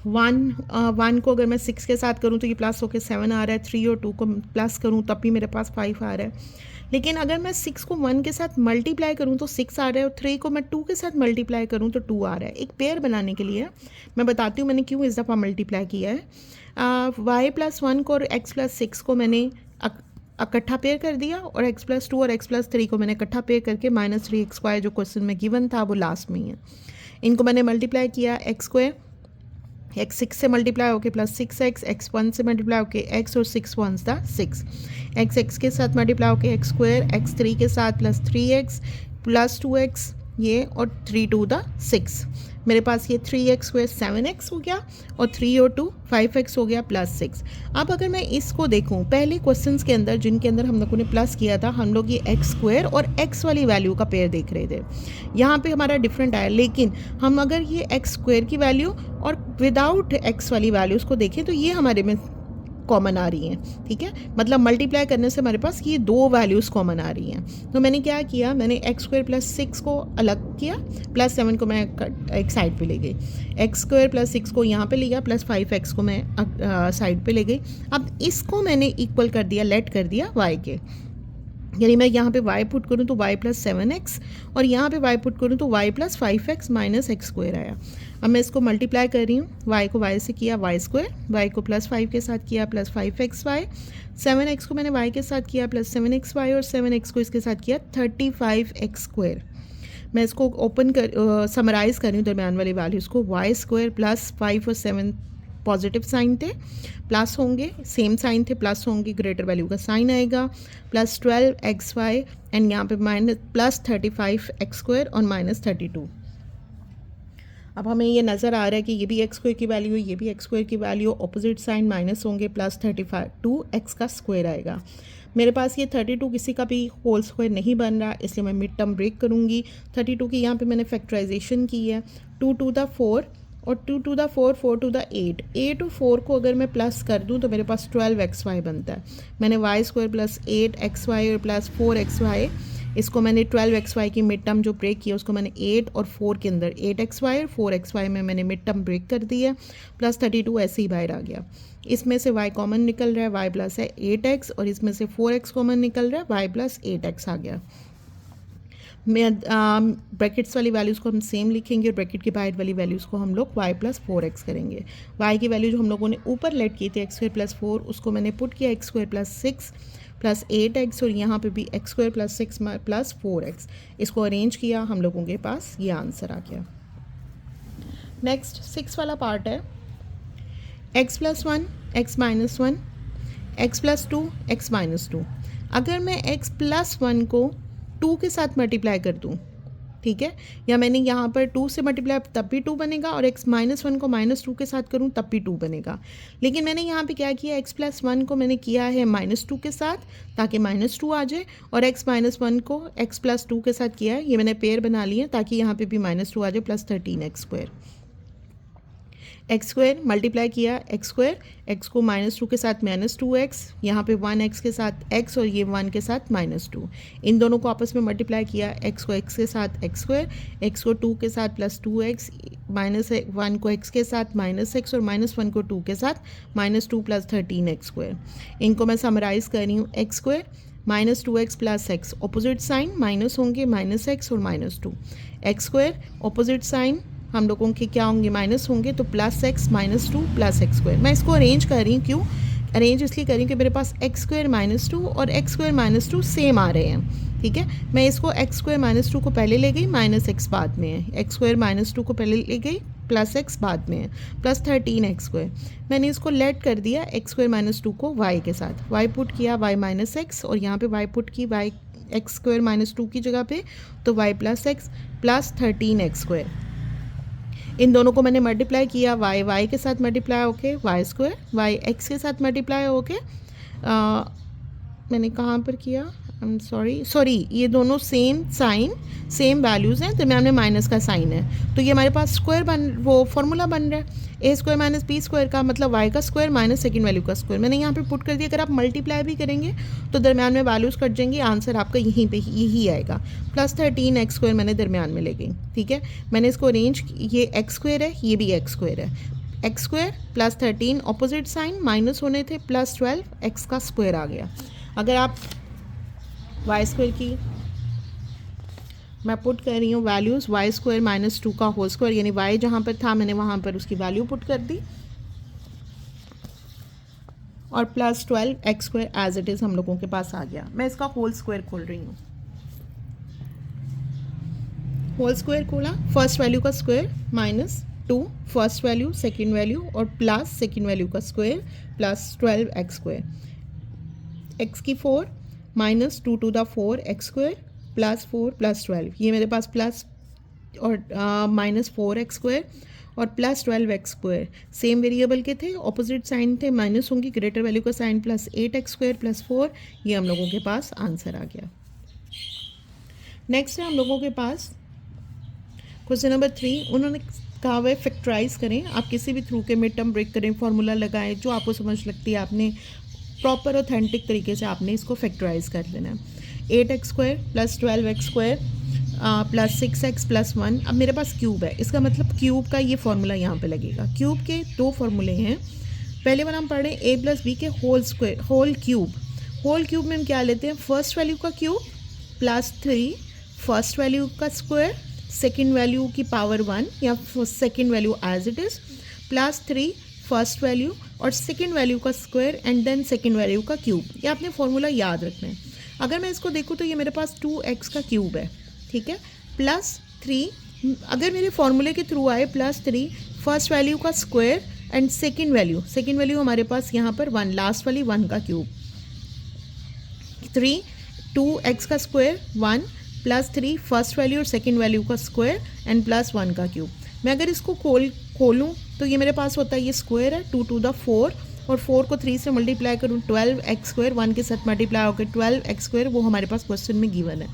1 को अगर मैं 6 के साथ करूं तो ये प्लस होकर 7 आ रहा है। 3 और 2 को प्लस करूं तब भी मेरे पास 5 आ रहा है। लेकिन अगर मैं 6 को 1 के साथ मल्टीप्लाई करूं तो 6 आ रहा है और 3 को मैं 2 के साथ मल्टीप्लाई करूं तो 2 आ रहा है। एक पेयर बनाने के लिए मैं बताती हूँ मैंने क्यों इस दफ़ा मल्टीप्लाई किया है। y + 1 को और x + 6 को मैंने इकट्ठा पेयर कर दिया और x + 2 और x + 3 को मैंने इकट्ठा पेयर करके -3x² जो क्वेश्चन में गिवन था वो लास्ट में ही है। इनको मैंने मल्टीप्लाई किया, x² x 6 से मल्टीप्लाई होके +6x, x 1 से मल्टीप्लाई होके x और 6 1 द 6, x के साथ मल्टीप्लाई होके x², x 3 के साथ +3x + 2x ये और 3 2 द 6। मेरे पास ये 3x² 7x हो गया और 3 और 2 5x हो गया +6। अब अगर मैं इसको देखूं, पहले क्वेश्चंस के अंदर जिनके अंदर हम लोगों ने प्लस किया था, हम लोग ये x² और x वाली वैल्यू का पेयर देख रहे थे। यहाँ पे हमारा डिफरेंट आया, लेकिन हम अगर ये x² की वैल्यू और विदाउट x वाली वैल्यूज़ को देखें तो ये हमारे में कॉमन आ रही हैं। ठीक है, मतलब मल्टीप्लाई करने से हमारे पास ये 2 वैल्यूज़ कॉमन आ रही हैं। तो मैंने क्या किया, मैंने x² + 6 को अलग किया, +7 को मैं एक साइड पे ले गई, x² + 6 को यहाँ पे लिया, +5x को मैं साइड पे ले गई। अब इसको मैंने इक्वल कर दिया, लेट कर दिया y के, यानी मैं यहाँ पे y पुट करूँ तो y + 7x और यहाँ पे y पुट करूँ तो y + 5x - x² आया। अब मैं इसको मल्टीप्लाई कर रही हूँ, y को y से किया y², y को +5 के साथ किया +5xy, 7x को मैंने y के साथ किया +7xy और 7x को इसके साथ किया 35x²। मैं इसको ओपन कर समराइज़ कर रही हूँ दरम्यान वाली वैल्यूज़ को, y² + 5 और 7 पॉजिटिव साइन थे प्लस होंगे, सेम साइन थे प्लस होंगे, ग्रेटर वैल्यू का साइन आएगा, प्लस 12xy एंड यहाँ पे माइनस प्लस 35x² और माइनस 32। अब हमें ये नज़र आ रहा है कि ये भी x² की वैल्यू है, ये भी x² की वैल्यू, ऑपोजिट साइन माइनस होंगे, प्लस 32x का स्क्वायर आएगा। मेरे पास ये 32 किसी का भी होल स्क्वायर नहीं बन रहा, इसलिए मैं मिड टर्म ब्रेक करूँगी। 32 की यहाँ पे मैंने फैक्टराइजेशन की है, 2 to the 4 और 2 to the 4, 4 to the 8, 8 और 4 को अगर मैं प्लस कर दूँ तो मेरे पास 12xy बनता है। मैंने y² प्लस 8xy और प्लस 4xy, इसको मैंने 12xy की मिड टर्म जो ब्रेक किया उसको मैंने 8 और 4 के अंदर 8xy और 4xy में मैंने मिड टर्म ब्रेक कर दी है, प्लस 32 ऐसे ही बाहर आ गया। इसमें से y कॉमन निकल रहा है, y प्लस है 8x, और इसमें से 4x कॉमन निकल रहा है, y प्लस 8x आ गया। मैं ब्रैकेट्स वाली वैल्यूज़ को हम सेम लिखेंगे और ब्रैकेट के बाहर वाली वैल्यूज़ को हम लोग y प्लस 4x करेंगे। y की वैल्यू जो हम लोगों ने ऊपर लेट की थी x² प्लस 4, उसको मैंने पुट किया x² प्लस 6 प्लस 8x, और यहाँ पे भी x² प्लस 6 प्लस 4x, इसको अरेंज किया, हम लोगों के पास ये आंसर आ गया। नेक्स्ट 6 वाला पार्ट है, x plus 1 x minus 1 x plus 2 x minus 2। अगर मैं x प्लस 1 को 2 के साथ मल्टीप्लाई कर दूँ, ठीक है, या मैंने यहाँ पर 2 से मल्टीप्लाई तब भी 2 बनेगा, और x माइनस 1 को माइनस 2 के साथ करूँ तब भी 2 बनेगा। लेकिन मैंने यहाँ पे क्या किया, x प्लस 1 को मैंने किया है माइनस 2 के साथ ताकि माइनस 2 आ जाए, और x माइनस 1 को x प्लस 2 के साथ किया है, ये मैंने पेयर बना लिया ताकि यहाँ पे भी माइनस 2 आ जाए, प्लस 13x²। x² मल्टीप्लाई किया x², x को माइनस 2 के साथ माइनस 2x, यहाँ पे 1x के साथ x और ये 1 के साथ माइनस 2, इन दोनों को आपस में मल्टीप्लाई किया, x को x के साथ x², x को 2 के साथ प्लस 2x, माइनस 1 को x के साथ माइनस x, और माइनस 1 को 2 के साथ माइनस 2 प्लस 13x²। इनको मैं समराइज़ कर रही हूँ, x² minus 2x plus x, opposite sign minus होंगे, माइनस x और माइनस 2, x² ऑपोजिट साइन हम लोगों के क्या होंगे, माइनस होंगे, तो plus x minus 2 plus x²। मैं इसको अरेंज कर रही हूँ, क्यों अरेंज इसलिए कर रही हूँ कि मेरे पास x² माइनस 2 और x² माइनस 2 सेम आ रहे हैं, ठीक है। मैं इसको x² माइनस 2 को पहले ले गई, माइनस x बाद में है, x² माइनस 2 को पहले ले गई, प्लस x बाद में है, प्लस 13x²। मैंने इसको लेट कर दिया x² माइनस 2 को y के साथ, y पुट किया y माइनस x, और यहाँ पे y पुट की y x² माइनस 2 की जगह पे, तो y plus x plus 13x²। इन दोनों को मैंने मल्टीप्लाई किया, y के साथ मल्टीप्लाई होके y² y x के साथ मल्टीप्लाई होके मैंने कहाँ पर किया, आई एम सॉरी, ये दोनों सेम साइन सेम वैल्यूज़ हैं, दरम्यान में माइनस का साइन है, तो ये हमारे पास स्क्वायर वो फार्मूला बन रहा है, a² माइनस b² का मतलब y का स्क्वायर माइनस सेकेंड वैल्यू का स्क्वायर। मैंने यहाँ पे पुट कर दिया, अगर आप मल्टीप्लाई भी करेंगे तो दरम्यान में वैल्यूज़ कट जाएंगी, आंसर आपका यहीं पे यही आएगा, प्लस 13x² मैंने दरम्यान में ले गई, ठीक है। मैंने इसको अरेंज, ये x² है, ये भी x² है, x² plus 13 opposite sign minus होने थे, प्लस 12 x का स्क्वायर आ गया। अगर आप y² की मैं पुट कर रही हूँ वैल्यूज़, y² माइनस 2 का होल स्क्वायर, यानी y जहाँ पर था मैंने वहाँ पर उसकी वैल्यू पुट कर दी, और plus 12x² as it is हम लोगों के पास आ गया। मैं इसका होल स्क्वायर खोल रही हूँ, होल स्क्वायर खोला, फर्स्ट वैल्यू का square minus 2 first value second value और प्लस सेकेंड वैल्यू का स्क्वायर प्लस 12x², x की 4 minus 2 to the 4x² plus 4 plus 12, ये मेरे पास प्लस और माइनस 4x² और प्लस 12x², सेम वेरिएबल के थे, ऑपोजिट साइन थे, माइनस होंगी, ग्रेटर वैल्यू का साइन प्लस 8x² प्लस 4, ये हम लोगों के पास आंसर आ गया। नेक्स्ट है हम लोगों के पास क्वेश्चन नंबर 3, उन्होंने कहा हुआ है फैक्टराइज करें, आप किसी भी थ्रू के मिड टर्म ब्रेक करें, फार्मूला लगाएं, जो आपको समझ लगती है आपने प्रॉपर ऑथेंटिक तरीके से आपने इसको फैक्टराइज कर लेना है। 8x² plus 12x² plus 6x plus 1, अब मेरे पास क्यूब है, इसका मतलब क्यूब का ये फार्मूला यहाँ पे लगेगा। क्यूब के दो फार्मूले हैं, पहले बार हम पढ़ रहे हैं a प्लस बी के होल क्यूब में हम क्या लेते हैं, फर्स्ट वैल्यू का क्यूब प्लस 3 फर्स्ट वैल्यू का स्क्वायर सेकेंड वैल्यू की पावर 1 या second value as it is plus 3 first value और सेकेंड वैल्यू का square and then second value का क्यूब, ये आपने फॉर्मूला याद रखना है। अगर मैं इसको देखूँ तो ये मेरे पास 2x का क्यूब है, ठीक है, प्लस 3, अगर मेरे फॉर्मूले के थ्रू आए प्लस 3 फर्स्ट वैल्यू का स्क्वायर एंड सेकेंड वैल्यू हमारे पास यहाँ पर 1, लास्ट वाली 1 का क्यूब, 3 2x का स्क्वायर 1 प्लस 3 फर्स्ट वैल्यू और सेकेंड वैल्यू का स्क्वायर एंड प्लस 1 का क्यूब। मैं अगर इसको खोलूँ तो ये मेरे पास होता है, ये स्क्वायर है 2 to the 4 और 4 को 3 से मल्टीप्लाई करूँ 12x स्क्वायर, 1 के साथ मल्टीप्लाई होकर 12x स्क्वायर, वो हमारे पास क्वेश्चन में गिवन है।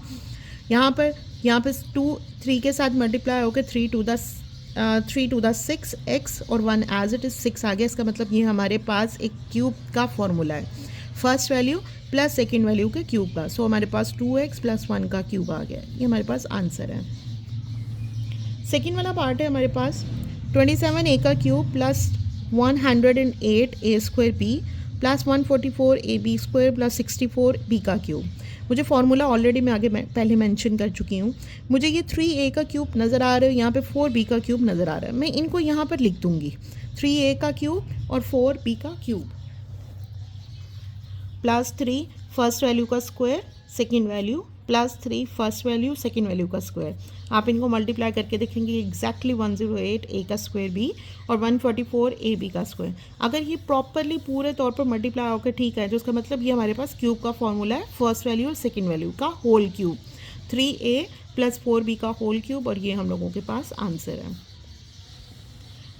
यहाँ पर 3 के साथ मल्टीप्लाई होकर 3 to the 6x और 1 एज इट इज़ 6 आ गया। इसका मतलब ये हमारे पास एक क्यूब का फॉर्मूला है, first value plus second value के क्यूब का। सो हमारे पास 2x + 1 का क्यूब आ गया, ये हमारे पास आंसर है। सेकेंड वाला पार्ट है हमारे पास 27a का cube plus 108a square b plus 144ab square plus 64b का क्यूब। मुझे फार्मूला ऑलरेडी मैं आगे पहले मेंशन कर चुकी हूँ। मुझे ये 3a का क्यूब नज़र आ रहा है, यहाँ पे 4b का क्यूब नज़र आ रहा है। मैं इनको यहाँ पर लिख दूँगी, 3a का क्यूब और 4b का क्यूब प्लस 3 फर्स्ट वैल्यू का square second value plus 3 first value second value का स्क्वायर। आप इनको मल्टीप्लाई करके देखेंगे एग्जैक्टली 108a का स्क्वायर b और 144ab का स्क्वायर। अगर ये प्रॉपरली पूरे तौर पर मल्टीप्लाई होकर ठीक है, तो उसका मतलब ये हमारे पास क्यूब का फॉर्मूला है, फर्स्ट वैल्यू और सेकेंड वैल्यू का होल क्यूब, 3a + 4b का होल क्यूब, और ये हम लोगों के पास आंसर है।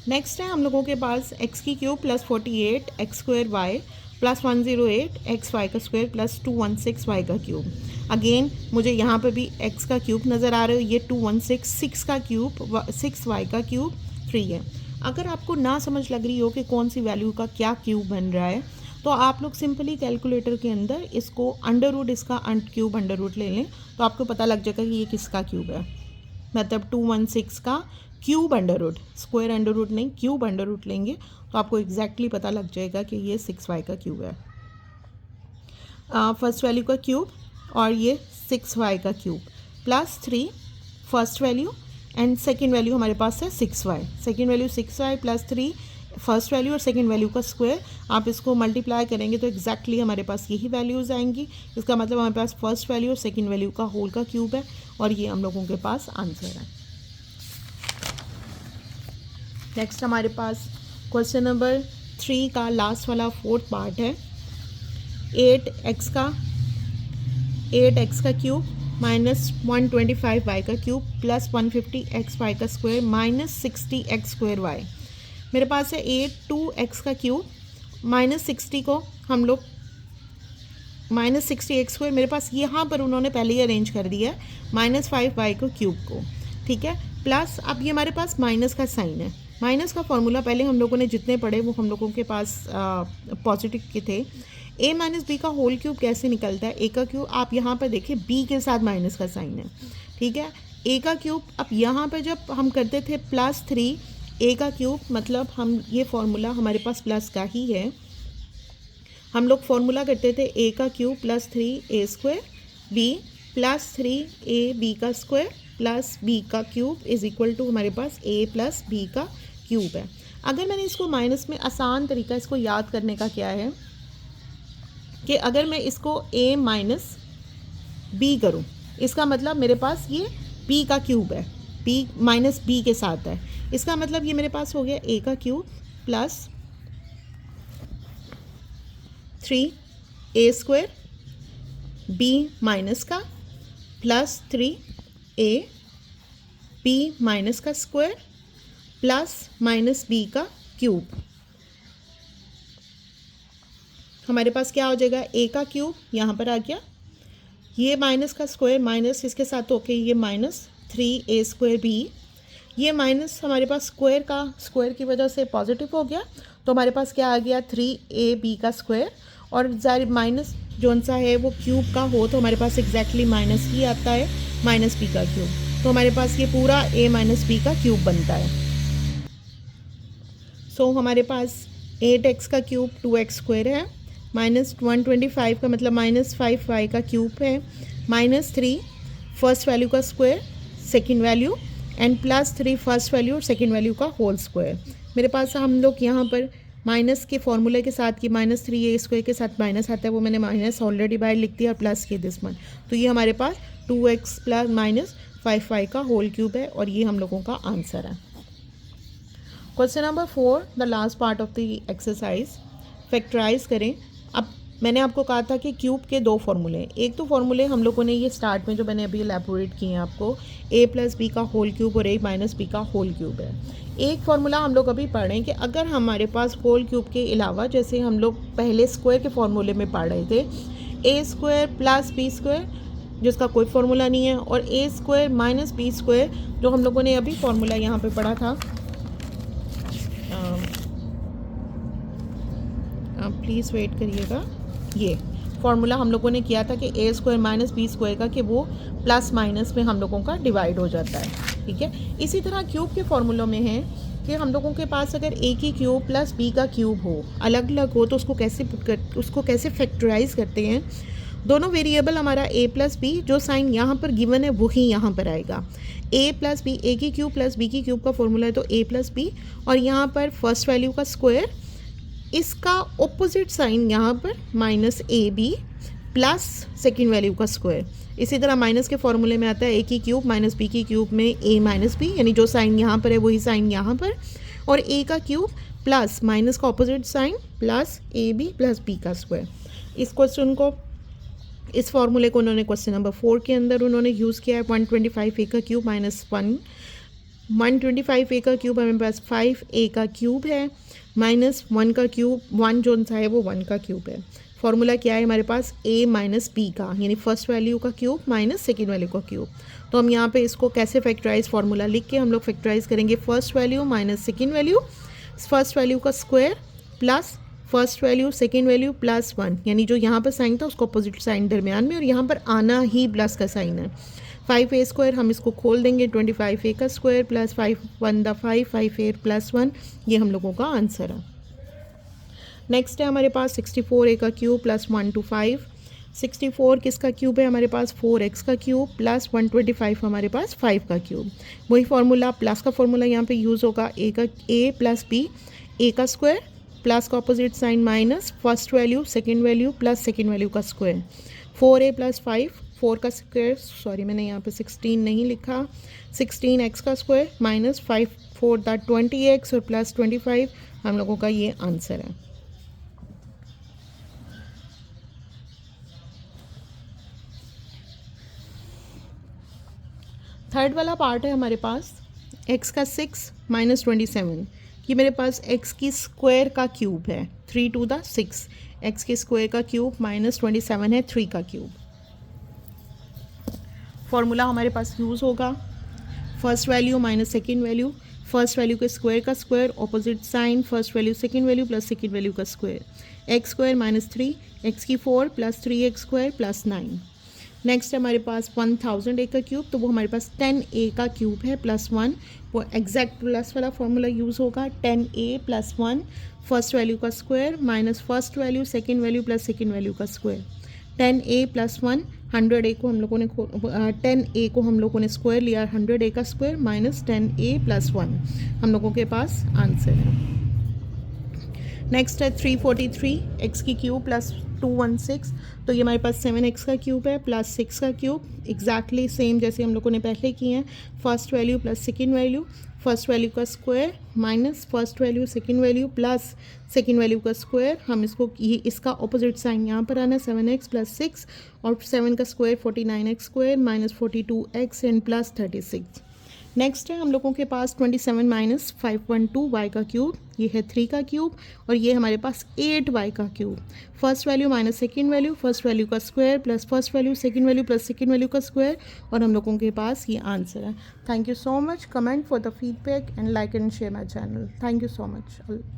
नेक्स्ट है हम लोगों के पास x की cube plus 48 x square y plus 108 x y का स्क्वायर प्लस 216 वाई का क्यूब। अगेन मुझे यहाँ पर भी x का क्यूब नज़र आ रहा है, ये 216 6 का क्यूब 6 वाई का क्यूब 3 है। अगर आपको ना समझ लग रही हो कि कौन सी वैल्यू का क्या क्यूब बन रहा है, तो आप लोग सिंपली कैलकुलेटर के अंदर इसको अंडर रूट, इसका क्यूब अंडर रूट ले लें, तो आपको पता लग जाएगा कि ये किसका क्यूब है। मतलब 216 का cube under root, square under root नहीं, क्यूब अंडर रूट लेंगे तो आपको एग्जैक्टली पता लग जाएगा कि ये 6y का क्यूब है, फर्स्ट वैल्यू का क्यूब, और ये 6y का cube plus 3 first value and second value हमारे पास है 6y, second value 6y plus 3 first value और सेकेंड वैल्यू का स्क्वायर। आप इसको मल्टीप्लाई करेंगे तो एग्जैक्टली हमारे पास यही वैल्यूज़ आएंगी। इसका मतलब हमारे पास फर्स्ट वैल्यू और सेकेंड वैल्यू का होल का क्यूब है, और ये हम लोगों के पास आंसर है। नेक्स्ट हमारे पास क्वेश्चन नंबर 3 का लास्ट वाला फोर्थ पार्ट है, 8x का क्यूब माइनस 125y का क्यूब प्लस 150xy का square minus 60x square y। मेरे पास है 2x का क्यूब माइनस 60 को हम लोग माइनस 60x स्क्वायर, मेरे पास यहाँ पर उन्होंने पहले ही अरेंज कर दिया है माइनस 5y को क्यूब को, ठीक है। प्लस अब ये हमारे पास माइनस का साइन है, माइनस का फॉर्मूला पहले हम लोगों ने जितने पढ़े वो हम लोगों के पास पॉजिटिव के थे। a माइनस बी का होल क्यूब कैसे निकलता है, a का क्यूब आप यहाँ पर देखिए b के साथ माइनस का साइन है, ठीक है। a का क्यूब अब यहाँ पर जब हम करते थे प्लस 3 a का क्यूब, मतलब हम ये फॉर्मूला हमारे पास प्लस का ही है, हम लोग फॉर्मूला करते थे a का cube plus 3a square b plus 3ab का स्क्वायर प्लस b का क्यूब इज इक्वल टू हमारे पास a प्लस b का क्यूब है। अगर मैंने इसको माइनस में, आसान तरीका इसको याद करने का क्या है कि अगर मैं इसको a माइनस b करूं, इसका मतलब मेरे पास ये b का क्यूब है, b माइनस b के साथ है, इसका मतलब ये मेरे पास हो गया a का cube plus 3a square b minus का प्लस 3a b माइनस का स्क्वायर प्लस माइनस b का क्यूब। हमारे पास क्या हो जाएगा, a का क्यूब यहाँ पर आ गया, ये माइनस का स्क्वायर माइनस इसके साथ होके ये माइनस 3a स्क्वायर b, ये माइनस हमारे पास स्क्वायर की वजह से पॉजिटिव हो गया, तो हमारे पास क्या आ गया 3ab का स्क्वायर, और ज़ाहिर माइनस जोन सा है वो क्यूब का हो तो हमारे पास एग्जैक्टली माइनस ही आता है, माइनस b का क्यूब, तो हमारे पास ये पूरा a माइनस b का क्यूब बनता है। सो हमारे पास 8x का क्यूब 2x स्क्वायर है, माइनस 125 का मतलब माइनस 5y का क्यूब है, माइनस 3 फर्स्ट वैल्यू का square second value and plus 3 first value और सेकेंड वैल्यू का होल स्क्वायर। मेरे पास हम लोग यहाँ पर माइनस के फॉर्मूले के साथ कि माइनस 3a स्क्वायर के साथ माइनस आता है, वो मैंने माइनस ऑलरेडी बाहर लिख दिया और प्लस किया दिस वन, तो ये हमारे पास 2x प्लस माइनस 5y का होल क्यूब है, और ये हम लोगों का आंसर है। Question number 4, the last part of the exercise, factorise करें। अब मैंने आपको कहा था कि क्यूब के दो फॉर्मूले, एक तो फॉर्मूले हम लोगों ने ये स्टार्ट में जो मैंने अभी एलैबोरेट किए हैं आपको, a प्लस बी का होल क्यूब और a माइनस बी का होल क्यूब है। एक फार्मूला हम लोग अभी पढ़ रहे हैं कि अगर हमारे पास होल क्यूब के अलावा, जैसे हम लोग पहले स्क्वायर के फॉर्मूले में पढ़ रहे थे, a square plus B square जिसका कोई फार्मूला नहीं है, और a square minus B square जो हम लोगों ने अभी फार्मूला यहाँ पे पढ़ा था, प्लीज़ वेट करिएगा, ये फार्मूला हम लोगों ने किया था कि a square minus B square का, कि वो प्लस माइनस में हम लोगों का डिवाइड हो जाता है, ठीक है। इसी तरह क्यूब के फॉर्मूलों में है कि हम लोगों के पास अगर a की क्यूब प्लस b का क्यूब हो, अलग अलग हो, तो उसको कैसे फैक्टराइज करते हैं। दोनों वेरिएबल हमारा a प्लस बी, जो साइन यहाँ पर गिवन है वही यहाँ पर आएगा। a प्लस बी, a की क्यूब प्लस b की क्यूब का फॉर्मूला है तो a प्लस बी, और यहाँ पर फर्स्ट वैल्यू का स्क्वायर, इसका ऑपोजिट साइन यहाँ पर minus A B plus second value का स्क्वायर। इसी तरह माइनस के फॉर्मूले में आता है a की क्यूब माइनस बी की क्यूब में a माइनस बी, यानी जो साइन यहाँ पर है वही साइन यहाँ पर, और a का क्यूब प्लस माइनस का opposite sign plus A B plus B का स्क्वायर। इस क्वेश्चन को, इस फॉर्मूले को उन्होंने क्वेश्चन नंबर 4 के अंदर उन्होंने यूज़ किया है। 125 a का क्यूब माइनस 125 a का क्यूब हमारे पास 5 a का क्यूब है, माइनस 1 का क्यूब, 1 जो सा है वो 1 का क्यूब है। फॉर्मूला क्या है हमारे पास, a माइनस बी का, यानी फर्स्ट वैल्यू का क्यूब माइनस सेकेंड वैल्यू का क्यूब। तो हम यहाँ पे इसको कैसे फैक्टराइज, फार्मूला लिख के हम लोग फैक्टराइज करेंगे। First value minus second value, first value का square plus first value second value plus 1, यानी जो यहाँ पर साइन था उसको अपोजिट साइन दरमियान में, और यहाँ पर आना ही प्लस का साइन है। 5a स्क्वायर हम इसको खोल देंगे, 25a का square plus 5 1 the 5a plus 1, ये हम लोगों का आंसर है। नेक्स्ट है हमारे पास 64a का क्यूब प्लस 1 to 5। 64 किसका क्यूब है हमारे पास, 4x का क्यूब प्लस 125 हमारे पास 5 का क्यूब। वही फार्मूला, प्लस का फार्मूला यहाँ पे यूज़ होगा, a प्लस b, a का स्क्वायर प्लस का opposite sign minus first value second value plus second value का स्क्वायर। 4a प्लस 5, 4 का स्क्वायर, सॉरी मैंने यहाँ पे 16 नहीं लिखा, 16x का स्क्वायर माइनस 5 4 द 20x और प्लस 25, हम लोगों का ये आंसर है। थर्ड वाला पार्ट है हमारे पास, x का 6 माइनस 27, ये मेरे पास x की स्क्वायर का क्यूब है, 3 to the 6, x के स्क्वायर का क्यूब माइनस 27 है 3 का क्यूब। फॉर्मूला हमारे पास यूज़ होगा, first value minus second value, first value के स्क्वायर का square, opposite sign first value second value plus second value का square, X square minus 3, X की 4 plus 3x square plus 9। Next है हमारे पास 1000 a का क्यूब, तो वो हमारे पास 10a का क्यूब है प्लस 1, वो एग्जैक्ट प्लस वाला फॉर्मूला यूज़ होगा, 10a प्लस 1 फर्स्ट वैल्यू का square minus first value second value plus second value का स्क्वायर। 10a प्लस 1, 100a को हम लोगों ने 10a को हम लोगों ने स्क्वायर लिया, 100a का स्क्वायर माइनस 10a प्लस 1, हम लोगों के पास आंसर है। नेक्स्ट है 343, एक्स की क्यूब प्लस 216, तो ये हमारे पास 7x का क्यूब है प्लस 6 का क्यूब, एग्जैक्टली सेम जैसे हम लोगों ने पहले किए हैं। First value plus second value, first value का square minus first value second value plus second value का स्क्वायर, हम इसको ये इसका ऑपोजिट साइन यहाँ पर आना, 7x प्लस 6 और 7 का square 49x square minus 42x and plus 36। Next है हम लोगों के पास 27 माइनस 512 y का क्यूब, ये है 3 का क्यूब, और ये हमारे पास 8y का cube. First value minus second value, first value का square plus first value second value plus second value का स्क्वायर, और हम लोगों के पास ये आंसर है। Thank you so much, comment for the feedback and like and share my channel. Thank you so much.